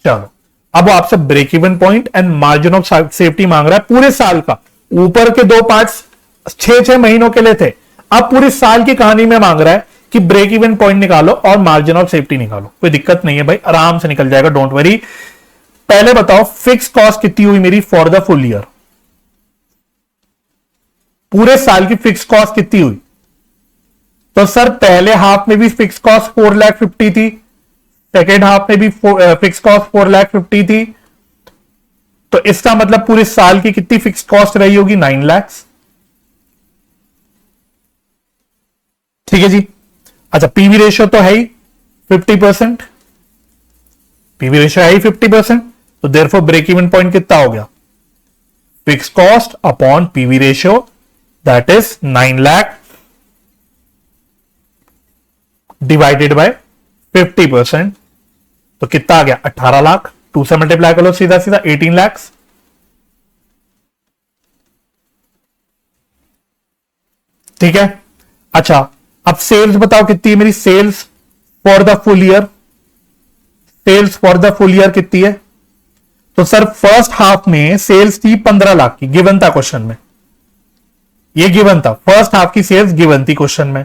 चलो अब वो आपसे break even point and margin of safety मांग रहा है पूरे साल का। ऊपर के 2 पार्ट्स 6-6 महीनों के लिए थे, अब पूरे साल की कहानी में मांग रहा है कि ब्रेक इवन पॉइंट निकालो और मार्जिन ऑफ सेफ्टी निकालो। कोई दिक्कत नहीं है भाई, आराम से निकल जाएगा, डोंट वरी। पहले बताओ फिक्स कॉस्ट कितनी हुई मेरी फॉर द फुल ईयर, पूरे साल की फिक्स कॉस्ट कितनी हुई। तो सर पहले हाफ में भी फिक्स कॉस्ट 4,50,000 थी, सेकेंड हाफ में भी फिक्स कॉस्ट 4,50,000 थी, तो इसका मतलब पूरे साल की कितनी फिक्स कॉस्ट रही होगी, 9 लाख। ठीक है जी। अच्छा पीवी रेशियो तो है ही 50%, पीवी रेशियो है ही 50%, तो देयरफॉर ब्रेक इवन पॉइंट कितना हो गया, fix cost upon PV ratio, that is 9 lakh divided by 50%, तो कितना आ गया 18 लाख। 2 से मल्टीप्लाई करो सीधा सीधा 18 लाख। ठीक है। अच्छा अब सेल्स बताओ कितनी है मेरी, sales for the full year, sales for the full year कितनी है। तो सर फर्स्ट हाफ में सेल्स थी 15 लाख की, गिवन था क्वेश्चन में, ये गिवन था, फर्स्ट हाफ की सेल्स गिवन थी क्वेश्चन में।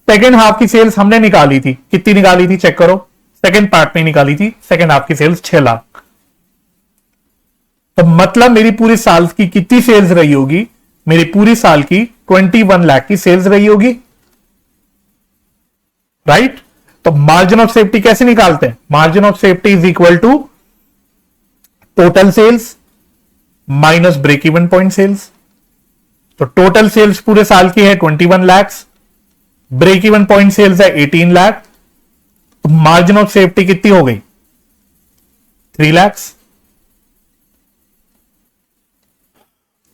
सेकेंड हाफ की सेल्स हमने निकाली थी, कितनी निकाली थी चेक करो, सेकेंड पार्ट में निकाली थी, सेकेंड हाफ की सेल्स 6 लाख। तो मतलब मेरी पूरी साल की कितनी सेल्स रही होगी, मेरी पूरी साल की 21 लाख की सेल्स रही होगी, राइट। तो मार्जिन ऑफ सेफ्टी कैसे निकालते हैं, margin of safety is equal to total sales minus break even point sales. तो टोटल सेल्स पूरे साल की है 21 lakh, break even point sales है 18 लाख, तो मार्जिन ऑफ सेफ्टी कितनी हो गई 3 लाख।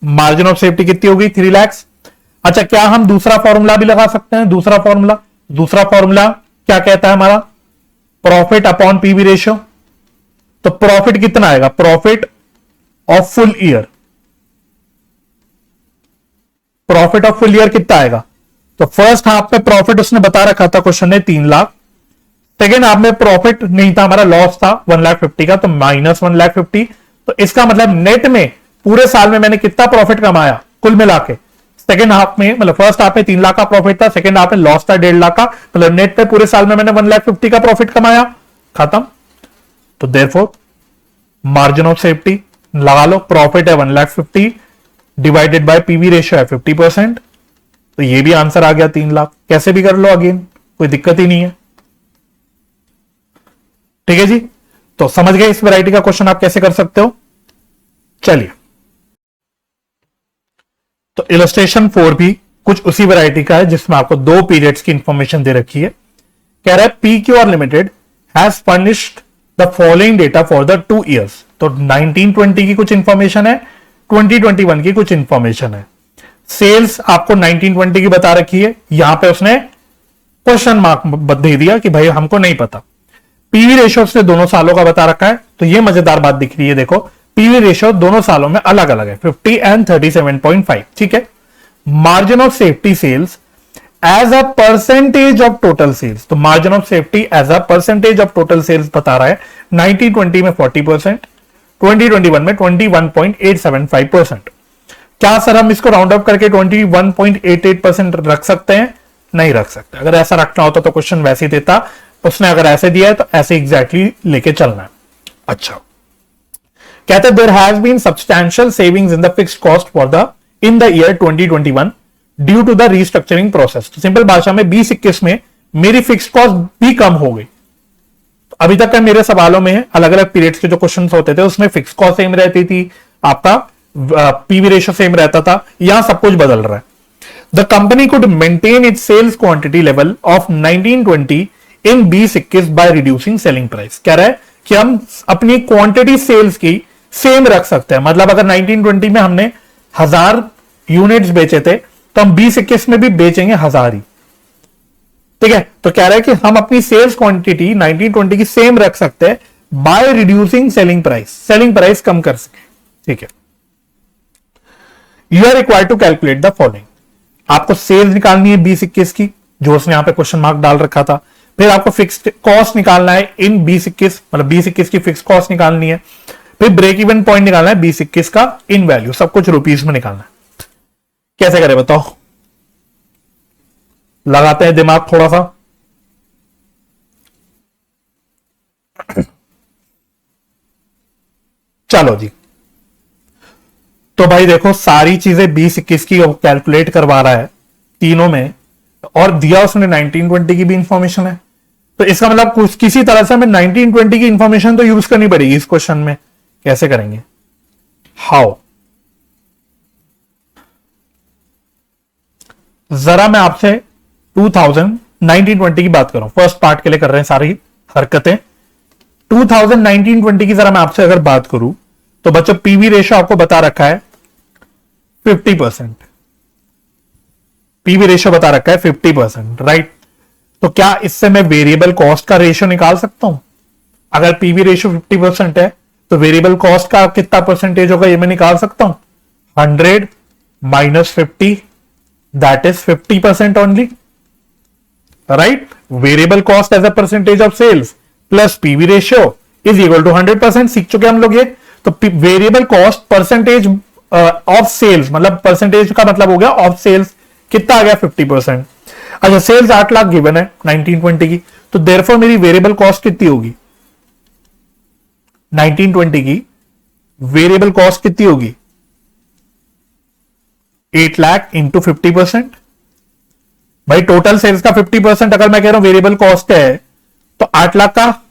मार्जिन ऑफ सेफ्टी कितनी हो गई 3 लाख। अच्छा क्या हम दूसरा फॉर्मूला भी लगा सकते हैं, दूसरा फॉर्मूला क्या कहता है हमारा, प्रॉफिट अपॉन पीवी रेशियो। तो प्रॉफिट कितना आएगा, profit of full year, profit of full year कितना आएगा। तो फर्स्ट हाफ में प्रॉफिट उसने बता रखा था क्वेश्चन ने 3 लाख, सेकेंड हाफ में प्रॉफिट नहीं था, हमारा लॉस था 1,50,000 का, तो माइनस 1,50,000। तो इसका मतलब नेट में पूरे साल में मैंने कितना प्रॉफिट कमाया कुल मिला के सेकेंड हाफ में, मतलब फर्स्ट हाफ में 3 लाख का प्रॉफिट था, सेकेंड हाफ में लॉस था 1.5 लाख का, मतलब नेट पे पूरे साल में मैंने 1,50,000 का प्रॉफिट कमाया, खत्म। तो देयरफॉर मार्जिन ऑफ सेफ्टी लगा लो, प्रॉफिट है 1,50,000 डिवाइडेड बाय पीवी रेशियो है 50%, तो ये भी आंसर आ गया 3 लाख। कैसे भी कर लो, अगेन कोई दिक्कत ही नहीं है। ठीक है जी, तो समझ गए इस वैरायटी का क्वेश्चन आप कैसे कर सकते हो। चलिए, तो इलस्ट्रेशन 4 भी कुछ उसी वैरायटी का है, जिसमें आपको 2 पीरियड्स की इंफॉर्मेशन दे रखी है। कह रहा है PQR limited has furnished the following data for the 2 years. तो 1920 की कुछ इंफॉर्मेशन है, 2021 की कुछ इंफॉर्मेशन है। सेल्स आपको 1920 की बता रखी है, यहां पे उसने क्वेश्चन मार्क दे दिया कि भाई हमको नहीं पता। पीवी रेशियो उसने दोनों सालों का बता रखा है, तो ये मजेदार बात दिख रही है, देखो पीवी रेशियो दोनों सालों में अलग अलग है, 50 एंड 37.5। ठीक है, margin of safety sales as a percentage of total sales, तो margin of safety as a percentage of total sales बता रहा है 1920 में 40%, 2021 में 21.875%। क्या सर हम इसको राउंड अप करके 21.88% रख सकते हैं? नहीं रख सकते। अगर ऐसा रखना होता तो क्वेश्चन वैसे ही देता, उसने अगर ऐसे दिया है तो ऐसे एग्जैक्टली लेके चलना है। अच्छा, कहते हैं there has been substantial savings in the fixed cost for the in the year 2021 due to the restructuring process. तो सिंपल भाषा में 2021 में मेरी फिक्स्ड कॉस्ट भी कम हो गई। अभी तक का मेरे सवालों में अलग अलग पीरियड्स के जो क्वेश्चंस होते थे उसमें फिक्स कॉस्ट सेम रहती थी, आपका पीवी रेशियो सेम रहता था, यहां सब कुछ बदल रहा है। The company could maintain its sales quantity level of 1920 in 2021 by reducing selling price. कह रहा है कि हम अपनी क्वांटिटी सेल्स की सेम रख सकते हैं, मतलब अगर 1920 में हमने 1000 यूनिट्स बेचे थे तो हम 2021 में भी बेचेंगे 1000 ही। ठीक है, तो कह रहा है कि हम अपनी सेल्स क्वांटिटी 1920 की सेम रख सकते हैं by reducing selling price, selling price कम कर सके। ठीक है, you are required to calculate the following. आपको सेल्स निकालनी है 2021 की, जो उसने यहां पे क्वेश्चन मार्क डाल रखा था। फिर आपको फिक्स्ड कॉस्ट निकालना है इन 2021, मतलब 2021 की फिक्स्ड कॉस्ट निकालनी है। फिर ब्रेक इवन पॉइंट निकालना है 2021 का इन वैल्यू, सब कुछ रुपीस में निकालना है। कैसे करें बताओ, लगाते हैं दिमाग थोड़ा सा। चलो जी, तो भाई देखो सारी चीजें 2021 की कैलकुलेट करवा रहा है तीनों में, और दिया उसने 1920 की भी इंफॉर्मेशन है, तो इसका मतलब कुछ किसी तरह से हमें 1920 की इंफॉर्मेशन तो यूज करनी पड़ेगी इस क्वेश्चन में। कैसे करेंगे, हाउ? जरा मैं आपसे 1920 की बात करूं, फर्स्ट पार्ट के लिए कर रहे हैं सारी हरकतें। 2019-20 की जरा मैं आपसे अगर बात करूं तो बच्चों पीवी रेशियो आपको बता रखा है 50%, पीवी रेशियो बता रखा है 50%, राइट? तो क्या इससे मैं वेरिएबल कॉस्ट का रेशियो निकाल सकता हूं? अगर पीवी रेशियो 50% है तो वेरिएबल कॉस्ट का कितना परसेंटेज होगा ये मैं निकाल सकता हूं। 100 minus 50 that is 50% only, right? Variable cost as a percentage of sales plus PV ratio is equal to 100%। सीख चुके हम लोग ये। तो variable cost percentage of sales, मतलब परसेंटेज का मतलब हो गया ऑफ सेल्स, कितना आ गया 50%। अच्छा, सेल्स 8 लाख गिवन है 1920 की, तो देयरफॉर मेरी वेरिएबल कॉस्ट कितनी होगी 1920 की? वेरिएबल कॉस्ट कितनी होगी 8 लाख इंटू 50%। भाई टोटल सेल्स का 50% अगर मैं कह रहा हूं वेरिएबल कॉस्ट है तो 8 लाख का,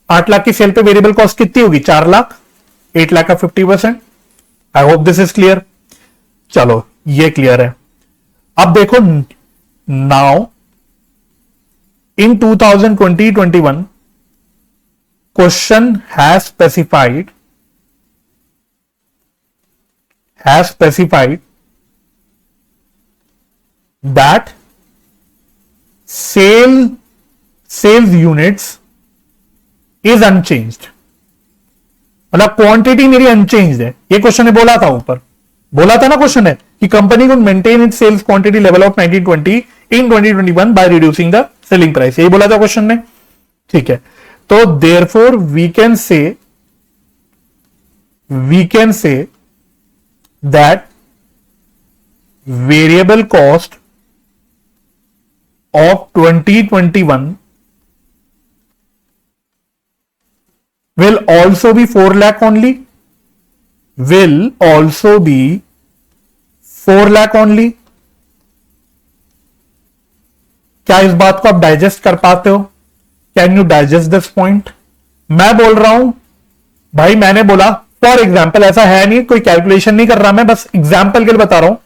8 लाख की सेल पे वेरिएबल कॉस्ट कितनी होगी 4 लाख, 8 लाख का 50%। I hope this is clear. चलो ये क्लियर है। अब देखो now in 2020-21 question has specified that sales units is unchanged, मतलब क्वांटिटी मेरी अनचेंज्ड है। ये क्वेश्चन ने बोला था, ऊपर बोला था ना क्वेश्चन है कि कंपनी को maintain its sales quantity level of 1920 in 2021 by reducing the selling price, यही बोला था क्वेश्चन ने। ठीक है, तो therefore we can say that variable cost of 2021 will also be 4 lakh only, will also be 4 lakh only. क्या इस बात को आप डाइजेस्ट कर पाते हो? Can you digest this point? मैं बोल रहा हूं भाई, मैंने बोला फॉर एग्जाम्पल, ऐसा है नहीं, कोई कैलकुलेशन नहीं कर रहा, मैं बस एग्जाम्पल के लिए बता रहा हूं।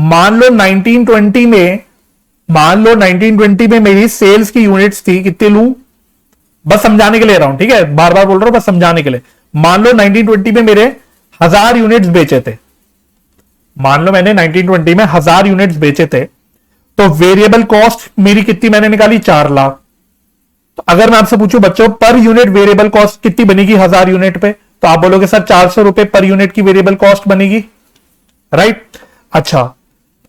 मान लो 1920 में मेरी सेल्स की यूनिट्स थी, कितनी लू, बस समझाने के लिए रहा हूं, ठीक है, बार बार बोल रहा हूं बस समझाने के लिए। मान लो 1920 में मेरे 1000 यूनिट्स बेचे थे, मान लो मैंने 1920 में 1000 यूनिट्स बेचे थे, तो वेरिएबल कॉस्ट मेरी कितनी मैंने निकाली, 4 लाख। तो अगर मैं आपसे पूछूं बच्चों पर यूनिट वेरिएबल कॉस्ट कितनी बनेगी 1000 यूनिट पे, तो आप बोलोगे सर 400 रुपए पर यूनिट की वेरिएबल कॉस्ट बनेगी, राइट। अच्छा,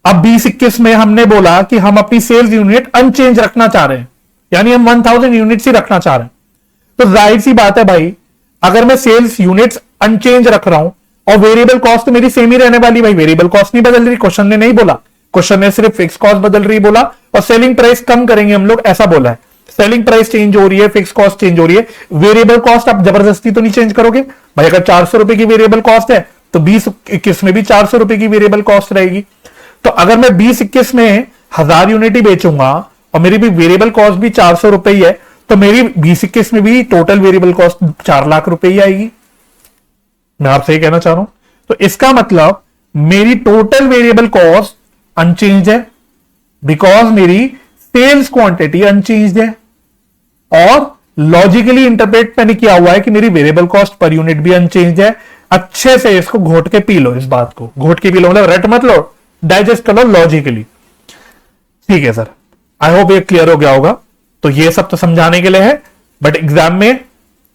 अब 2021 में हमने बोला कि हम अपनी सेल्स यूनिट अनचेंज रखना चाह रहे हैं, यानी हम 1000 यूनिट्स ही रखना चाह रहे हैं। तो जाहिर सी बात है भाई, अगर मैं सेल्स यूनिट्स अनचेंज रख रहा हूं और वेरिएबल कॉस्ट तो मेरी सेम ही रहने वाली, भाई वेरिएबल कॉस्ट नहीं बदल रही, क्वेश्चन ने नहीं बोला, क्वेश्चन ने सिर्फ फिक्स कॉस्ट बदल रही बोला, और सेलिंग प्राइस कम करेंगे हम लोग ऐसा बोला है। सेलिंग प्राइस चेंज हो रही है, फिक्स कॉस्ट चेंज हो रही है, वेरिएबल कॉस्ट आप जबरदस्ती तो नहीं चेंज करोगे भाई। अगर 400 रुपए की वेरिएबल कॉस्ट है तो 2021 में भी 400 रुपए की वेरिएबल कॉस्ट रहेगी। तो अगर मैं 2021 में 1000 यूनिट ही बेचूंगा और मेरी भी वेरिएबल कॉस्ट भी 400 रुपए ही है, तो मेरी 2021 में भी टोटल वेरिएबल कॉस्ट 4 लाख रुपए ही आएगी। मैं आपसे ये कहना चाह रहा हूं, तो इसका मतलब मेरी टोटल वेरिएबल कॉस्ट अनचेंज है, बिकॉज मेरी सेल्स क्वांटिटी अनचेंज है, और लॉजिकली इंटरप्रेट मैंने किया हुआ है कि मेरी वेरिएबल कॉस्ट पर यूनिट भी अनचेंज है। अच्छे से इसको घोट के पी लो, इस बात को घोट के पी लो, मतलब रट मत लो, डाइजेस्ट कर लो लॉजिकली, ठीक है सर। आई होप ये क्लियर हो गया होगा। तो ये सब तो समझाने के लिए है, बट एग्जाम में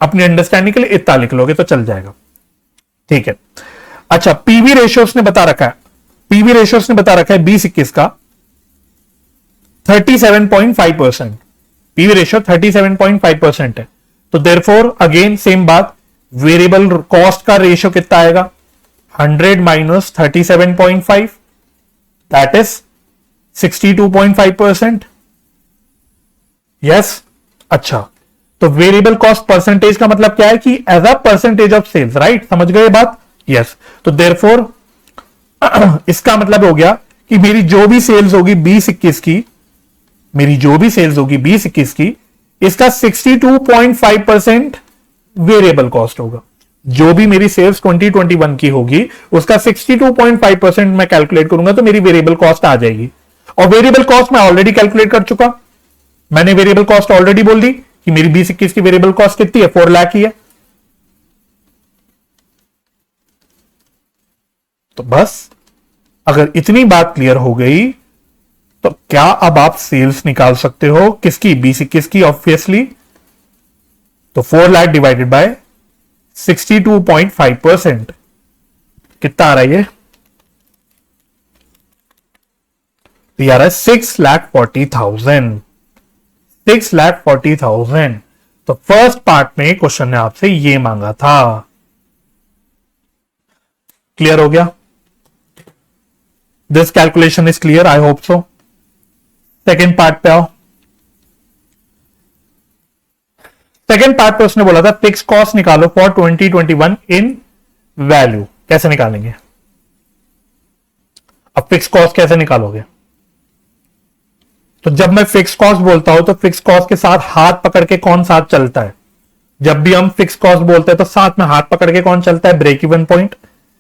अपनी अंडरस्टैंडिंग के लिए इतना लिख लोगे तो चल जाएगा, ठीक है। अच्छा, पीवी रेशियोस ने बता रखा है, पीवी रेशियोस ने बता रखा है 2021 का 37.5%, पीवी रेशियो 37.5% है। तो देयरफॉर अगेन सेम बात, वेरिएबल कॉस्ट का रेशियो कितना आएगा, 100 माइनस 37.5, दैट इज 62.5%। यस, अच्छा, तो वेरिएबल कॉस्ट परसेंटेज का मतलब क्या है कि as a percentage of sales, right, समझ गए बात, यस। तो देयरफॉर इसका मतलब हो गया कि मेरी जो भी सेल्स होगी 2021 की, मेरी जो भी सेल्स होगी 2021 की, इसका 62.5% वेरिएबल कॉस्ट होगा। जो भी मेरी सेल्स 2021 की होगी उसका 62.5% मैं कैलकुलेट करूंगा तो मेरी वेरिएबल कॉस्ट आ जाएगी। और वेरिएबल कॉस्ट मैं ऑलरेडी कैलकुलेट कर चुका, मैंने वेरिएबल कॉस्ट ऑलरेडी बोल दी कि मेरी 2021 की वेरिएबल कॉस्ट कितनी है, 4 लाख ही है। तो बस अगर इतनी बात क्लियर हो गई तो क्या अब आप सेल्स निकाल सकते हो, किसकी, 2021 की, ऑब्वियसली। तो 4 लाख डिवाइडेड बाय 62.5% कितना आ रहा है ये, तो यार 6,40,000, 6,40,000। तो फर्स्ट पार्ट में क्वेश्चन ने आपसे ये मांगा था, क्लियर हो गया, this calculation is clear, I hope so. Second part पे आओ। सेकेंड पार्ट पे उसने बोला था फिक्स कॉस्ट निकालो फॉर 2021 इन वैल्यू। कैसे निकालेंगे, अब फिक्स कॉस्ट कैसे निकालोगे, तो जब मैं फिक्स कॉस्ट बोलता हूं तो फिक्स कॉस्ट के साथ हाथ पकड़ के कौन साथ चलता है, जब भी हम फिक्स कॉस्ट बोलते हैं तो साथ में हाथ पकड़ के कौन चलता है, ब्रेक इवन पॉइंट,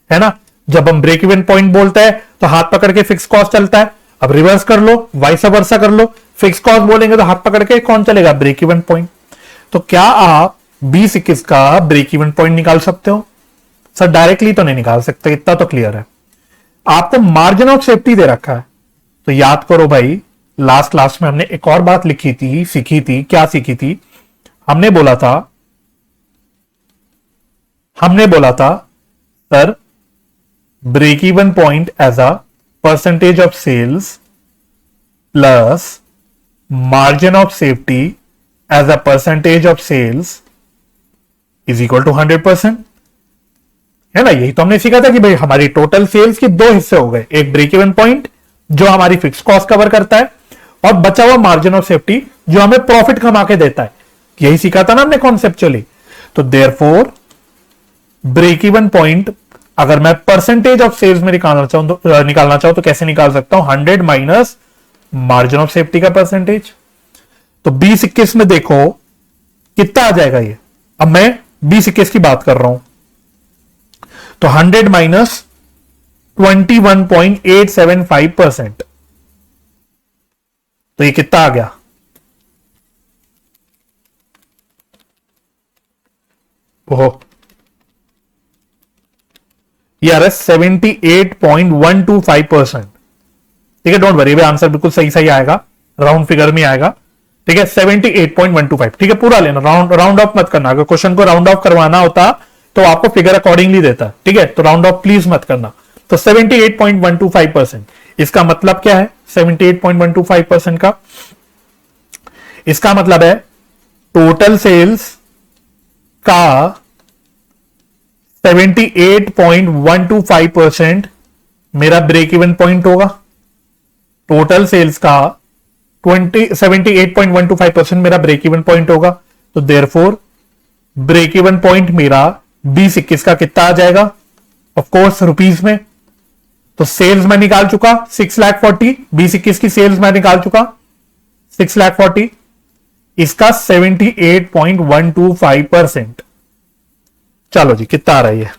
है ना। जब हम ब्रेक इवन पॉइंट बोलते हैं तो हाथ पकड़ के फिक्स कॉस्ट चलता है। अब रिवर्स कर लो, वाइस वर्सा कर लो, फिक्स कॉस्ट बोलेंगे तो हाथ पकड़ के कौन चलेगा, ब्रेक इवन पॉइंट। तो क्या आप 2021 का ब्रेक इवन पॉइंट निकाल सकते हो, सर डायरेक्टली तो नहीं निकाल सकते, इतना तो क्लियर है। आपको मार्जिन ऑफ सेफ्टी दे रखा है, तो याद करो भाई, लास्ट क्लास में हमने एक और बात लिखी थी, सीखी थी, क्या सीखी थी, हमने बोला था sir break even point as a percentage of sales plus margin of safety as a percentage of sales is equal to 100%, है ना। यही तो हमने सीखा था कि भाई हमारी टोटल सेल्स के दो हिस्से हो गए, एक ब्रेक इवन पॉइंट जो हमारी फिक्स कॉस्ट कवर करता है, और बचा हुआ मार्जिन ऑफ सेफ्टी जो हमें प्रॉफिट कमा के देता है। यही सीखा था ना हमने कॉन्सेप्चुअली। तो देयरफॉर ब्रेक इवन पॉइंट अगर मैं परसेंटेज ऑफ सेल्स में निकालना चाहूं तो कैसे निकाल सकता हूं? 100 माइनस मार्जिन ऑफ सेफ्टी का परसेंटेज। तो 20-21 में देखो कितना आ जाएगा ये। अब मैं 20-21 की बात कर रहा हूं, तो 100 माइनस 21.875%, तो ये कितना आ गया? ओहो, ये आ रहा है 78.125%। ठीक है, डोंट वरी, आंसर बिल्कुल सही सही आएगा, राउंड फिगर में आएगा। ठीक है, 78.125। ठीक है, पूरा लेना, राउंड ऑफ मत करना। अगर क्वेश्चन को राउंड ऑफ करवाना होता तो आपको फिगर अकॉर्डिंगली देता। ठीक है, तो राउंड ऑफ प्लीज मत करना। तो 78.125%, इसका मतलब क्या है? 78.125% का इसका मतलब है टोटल सेल्स का 78.125% मेरा ब्रेक इवन पॉइंट होगा। टोटल सेल्स का 78.125% मेरा ब्रेक इवन पॉइंट होगा। तो देयरफॉर ब्रेक इवन पॉइंट मेरा 20-21 का कितना आ जाएगा? ऑफ कोर्स रुपीस में। तो सेल्स मैं निकाल चुका 6,40,000, 20-21 की सेल्स मैं निकाल चुका 6,40,000, इसका 78.125%। चलो जी, कितना आ रहा है?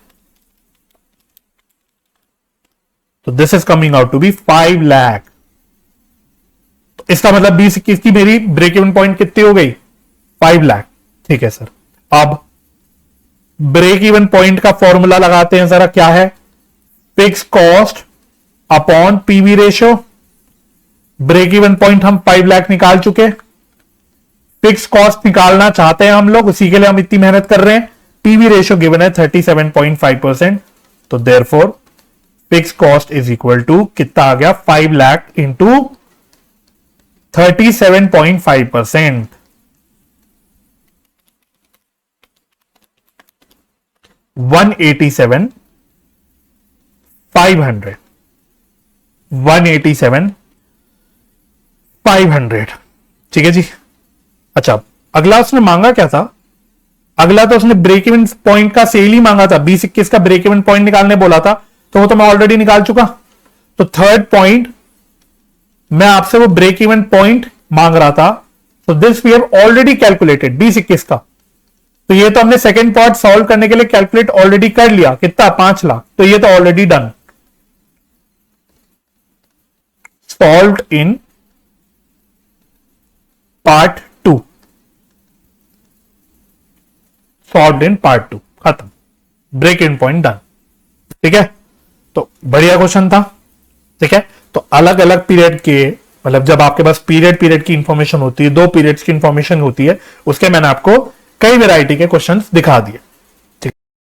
तो this is coming out to be 5 lakh. तो इसका मतलब 20-21 की मेरी ब्रेक इवन पॉइंट कितनी हो गई? 5 लाख। ठीक है सर, अब ब्रेक इवन पॉइंट का फॉर्मूला लगाते हैं जरा। क्या है? Fix cost upon PV ratio. Break even point हम 5 लाख निकाल चुके। फिक्स कॉस्ट निकालना चाहते हैं हम लोग, उसी के लिए हम इतनी मेहनत कर रहे हैं। पीवी रेशियो गिवन है 37.5%। तो therefore fix cost is equal to कितना आ गया? 5 लाख इंटू 37.5%। 187,500 187,500। ठीक है जी। अच्छा, अगला उसने मांगा क्या था? अगला तो उसने ब्रेक इवन पॉइंट का सेल ही मांगा था। 20-21 का ब्रेक इवन पॉइंट निकालने बोला था, तो वो तो मैं ऑलरेडी निकाल चुका। तो थर्ड पॉइंट मैं आपसे वो ब्रेक इवन पॉइंट मांग रहा था। तो this we have already calculated 20-21 का। तो ये तो हमने सेकेंड पार्ट सॉल्व करने के लिए कैलकुलेट ऑलरेडी कर लिया। कितना? 5 लाख। तो ये तो already done, solved in part 2। Solved in part 2, खत्म, ब्रेक इवन पॉइंट डन। ठीक है, तो बढ़िया क्वेश्चन था। ठीक है, तो अलग अलग पीरियड के, मतलब जब आपके पास पीरियड की इंफॉर्मेशन होती है, 2 पीरियड्स की इंफॉर्मेशन होती है, उसके मैंने आपको कई वैरायटी के क्वेश्चंस दिखा दिए।